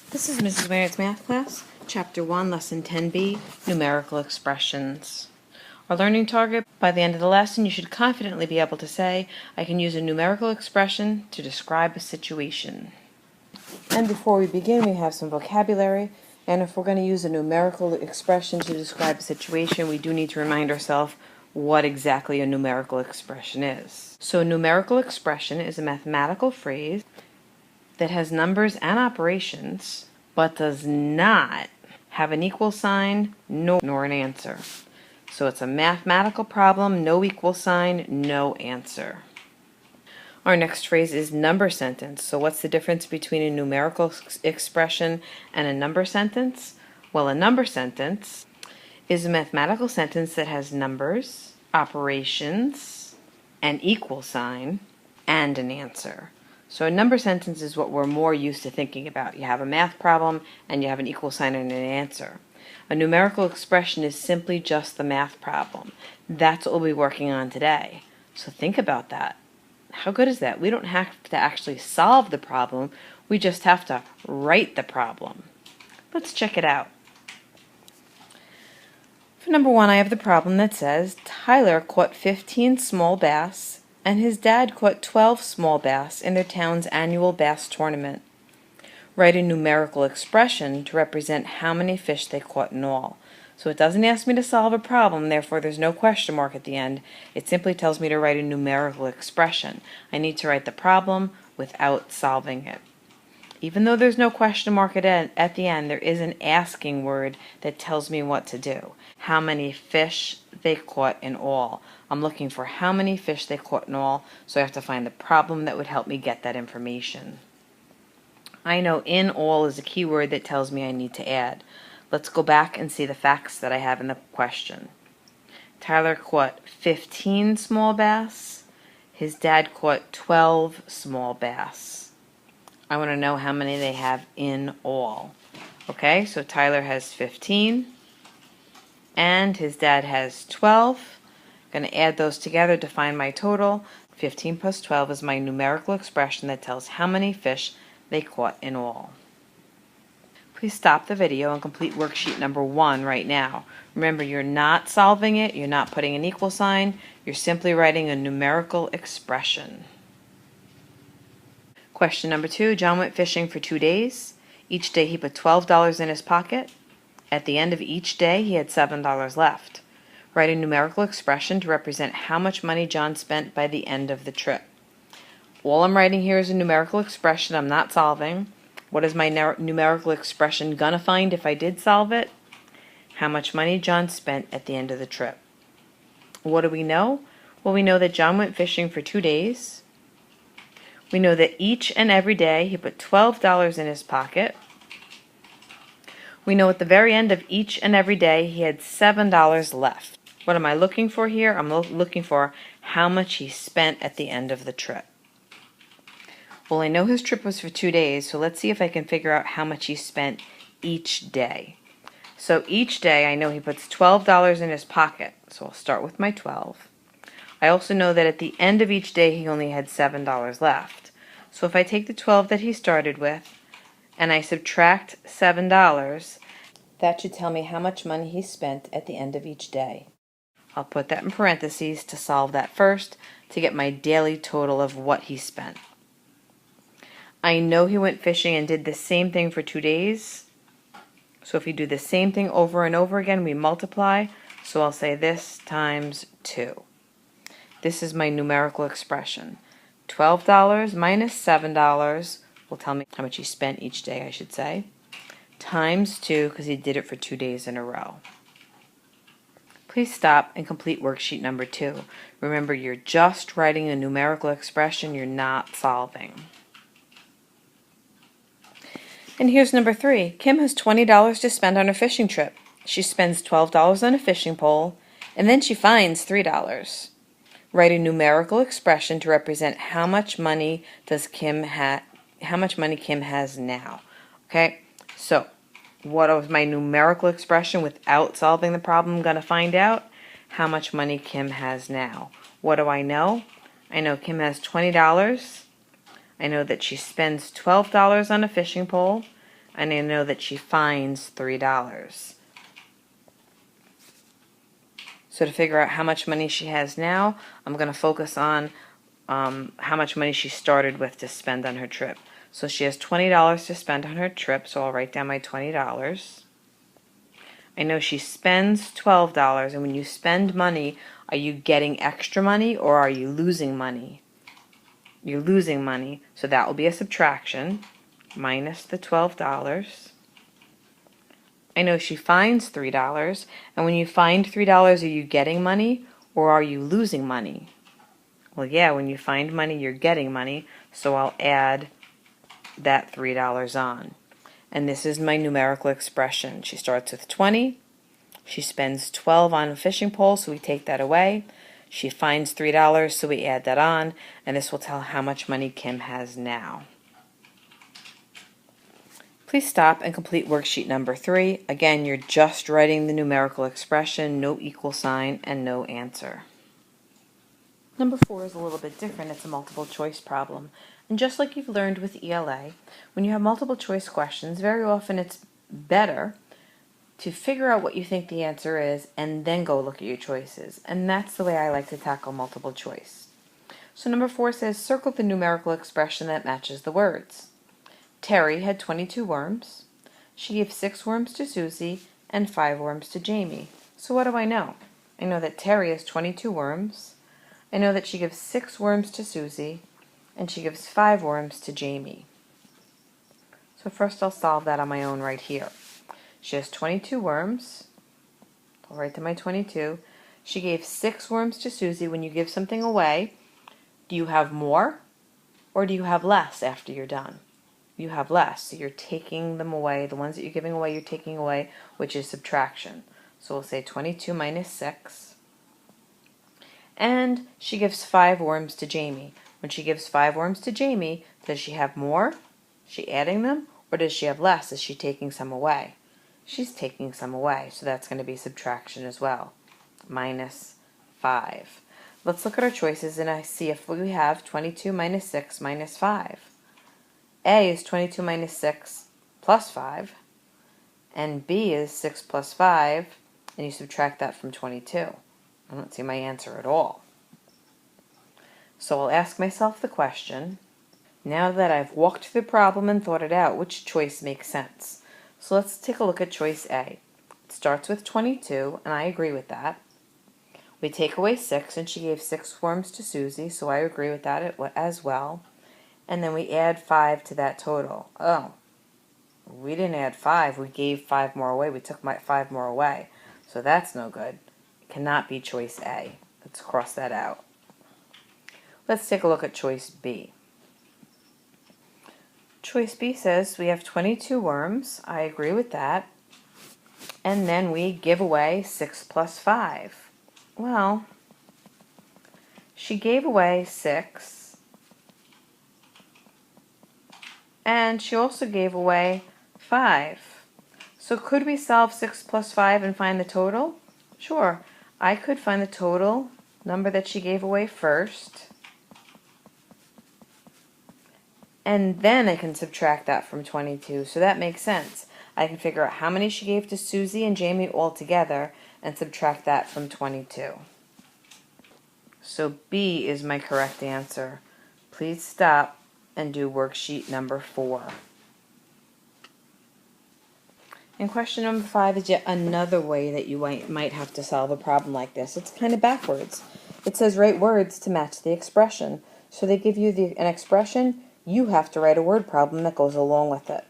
This is Mrs. Merritt's math class, Chapter 1, Lesson 10B, Numerical Expressions. Our learning target: by the end of the lesson, you should confidently be able to say, I can use a numerical expression to describe a situation. And before we begin, we have some vocabulary. And if we're going to use a numerical expression to describe a situation, we do need to remind ourselves what exactly a numerical expression is. So a numerical expression is a mathematical phrase that has numbers and operations, but does not have an equal sign nor an answer. So it's a mathematical problem, no equal sign, no answer. Our next phrase is number sentence. So what's the difference between a numerical expression and a number sentence? Well, a number sentence is a mathematical sentence that has numbers, operations, an equal sign, and an answer. So a number sentence is what we're more used to thinking about. You have a math problem and you have an equal sign and an answer. A numerical expression is simply just the math problem. That's what we'll be working on today. So think about that. How good is that? We don't have to actually solve the problem. We just have to write the problem. Let's check it out. For number 1, I have the problem that says Tyler caught 15 small bass and his dad caught 12 small bass in their town's annual bass tournament. Write a numerical expression to represent how many fish they caught in all. So it doesn't ask me to solve a problem, therefore there's no question mark at the end. It simply tells me to write a numerical expression. I need to write the problem without solving it. Even though there's no question mark at the end, there is an asking word that tells me what to do. How many fish they caught in all. I'm looking for how many fish they caught in all, so I have to find the problem that would help me get that information. I know in all is a keyword that tells me I need to add. Let's go back and see the facts that I have in the question. Tyler caught 15 small bass. His dad caught 12 small bass. I want to know how many they have in all. Okay, so Tyler has 15 and his dad has 12. I'm going to add those together to find my total. 15 plus 12 is my numerical expression that tells how many fish they caught in all. Please stop the video and complete worksheet number 1 right now. Remember, you're not solving it, you're not putting an equal sign, you're simply writing a numerical expression. Question number 2, John went fishing for 2 days. Each day he put $12 in his pocket. At the end of each day he had $7 left. Write a numerical expression to represent how much money John spent by the end of the trip. All I'm writing here is a numerical expression. I'm not solving. What is my numerical expression gonna find if I did solve it? How much money John spent at the end of the trip. What do we know? Well, we know that John went fishing for 2 days. We know that each and every day he put $12 in his pocket. We know at the very end of each and every day he had $7 left. What am I looking for here? I'm looking for how much he spent at the end of the trip. Well, I know his trip was for 2 days, so let's see if I can figure out how much he spent each day. So each day I know he puts $12 in his pocket, so I'll start with my 12. I also know that at the end of each day he only had $7 left. So if I take the 12 that he started with and I subtract $7, that should tell me how much money he spent at the end of each day. I'll put that in parentheses to solve that first to get my daily total of what he spent. I know he went fishing and did the same thing for 2 days. So if you do the same thing over and over again, we multiply. So I'll say this times 2. This is my numerical expression. $12 minus $7 will tell me how much he spent each day, I should say, times 2 because he did it for 2 days in a row. Please stop and complete worksheet number 2. Remember, you're just writing a numerical expression, you're not solving. And here's number 3. Kim has $20 to spend on a fishing trip. She spends $12 on a fishing pole, and then she finds $3. Write a numerical expression to represent how much money Kim has now. Okay? So, what was my numerical expression without solving the problem going to find out? How much money Kim has now. What do I know? I know Kim has $20. I know that she spends $12 on a fishing pole. and I know that she finds $3. So to figure out how much money she has now, I'm going to focus on how much money she started with to spend on her trip. So she has $20 to spend on her trip, so I'll write down my $20. I know she spends $12, and when you spend money, are you getting extra money or are you losing money? You're losing money, so that will be a subtraction, minus the $12. I know she finds $3, and when you find $3, are you getting money or are you losing money? Well, yeah, when you find money, you're getting money, so I'll add that $3 on. And this is my numerical expression. She starts with 20. She spends 12 on a fishing pole, so we take that away. She finds $3, so we add that on, and this will tell how much money Kim has now. Please stop and complete worksheet number 3. Again, you're just writing the numerical expression, no equal sign, and no answer. Number 4 is a little bit different. It's a multiple choice problem. And just like you've learned with ELA, when you have multiple choice questions, very often it's better to figure out what you think the answer is and then go look at your choices. And that's the way I like to tackle multiple choice. So number 4 says, circle the numerical expression that matches the words. Terry had 22 worms. She gave 6 worms to Susie and 5 worms to Jamie. So what do I know? I know that Terry has 22 worms. I know that she gives 6 worms to Susie and she gives 5 worms to Jamie. So first I'll solve that on my own right here. She has 22 worms. I'll write to my 22. She gave 6 worms to Susie. When you give something away, do you have more or do you have less after you're done? You have less, so you're taking them away. The ones that you're giving away, you're taking away, which is subtraction. So we'll say 22 minus 6. And she gives 5 worms to Jamie. When she gives 5 worms to Jamie, does she have more? Is she adding them? Or does she have less? Is she taking some away? She's taking some away, so that's going to be subtraction as well. Minus 5. Let's look at our choices and I see if we have 22 minus 6 minus 5. A is 22 minus 6 plus 5, and B is 6 plus 5, and you subtract that from 22. I don't see my answer at all. So I'll ask myself the question, now that I've walked through the problem and thought it out, which choice makes sense? So let's take a look at choice A. It starts with 22, and I agree with that. We take away 6, and she gave 6 worms to Susie, so I agree with that as well. And then we add 5 to that total. Oh, we didn't add 5. We gave 5 more away. We took 5 more away. So that's no good. It cannot be choice A. Let's cross that out. Let's take a look at choice B. Choice B says we have 22 worms. I agree with that. And then we give away 6 plus 5. Well, she gave away 6. And she also gave away 5. So could we solve 6 plus 5 and find the total? Sure. I could find the total number that she gave away first. And then I can subtract that from 22. So that makes sense. I can figure out how many she gave to Susie and Jamie all together and subtract that from 22. So B is my correct answer. Please stop and do worksheet number 4. And question number 5 is yet another way that you might have to solve a problem like this. It's kind of backwards. It says write words to match the expression. So they give you an expression, you have to write a word problem that goes along with it.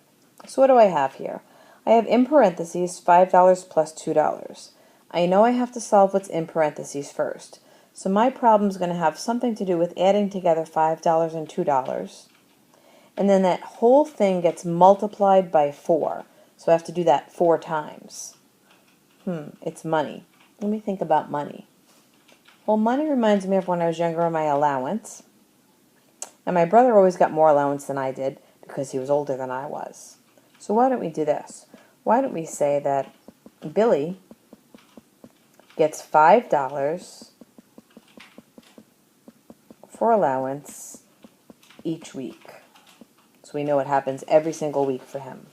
So what do I have here? I have in parentheses $5 plus $2. I know I have to solve what's in parentheses first. So my problem is going to have something to do with adding together $5 and $2. And then that whole thing gets multiplied by 4. So I have to do that 4 times. It's money. Let me think about money. Well, money reminds me of when I was younger and my allowance. And my brother always got more allowance than I did because he was older than I was. So why don't we do this? Why don't we say that Billy gets $5 for allowance each week. So we know it happens every single week for him.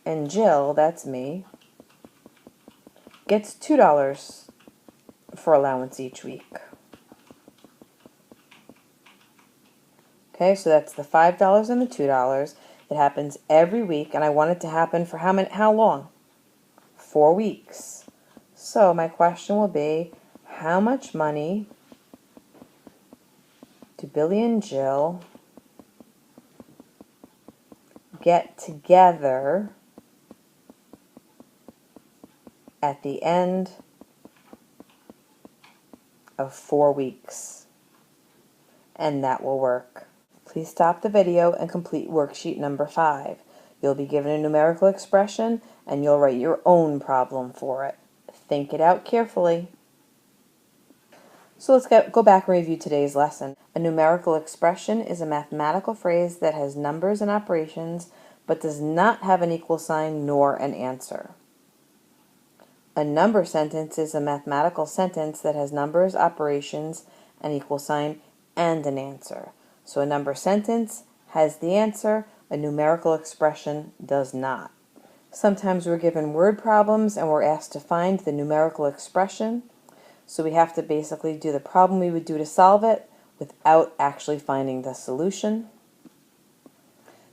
and Jill, that's me, gets $2 for allowance each week. Okay, so that's the $5 and the $2. It happens every week, and I want it to happen for how long? 4 weeks. So my question will be, how much money do Billy and Jill get together at the end of 4 weeks? And that will work. Please stop the video and complete worksheet number 5. You'll be given a numerical expression and you'll write your own problem for it. Think it out carefully. So let's go back and review today's lesson. A numerical expression is a mathematical phrase that has numbers and operations but does not have an equal sign nor an answer. A number sentence is a mathematical sentence that has numbers, operations, an equal sign, and an answer. So a number sentence has the answer, a numerical expression does not. Sometimes we're given word problems and we're asked to find the numerical expression. So we have to basically do the problem we would do to solve it without actually finding the solution.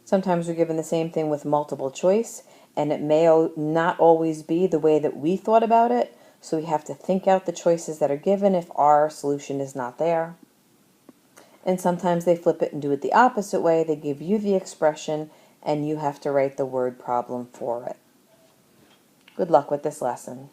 Sometimes we're given the same thing with multiple choice, and it may not always be the way that we thought about it, so we have to think out the choices that are given if our solution is not there. And sometimes they flip it and do it the opposite way. They give you the expression, and you have to write the word problem for it. Good luck with this lesson.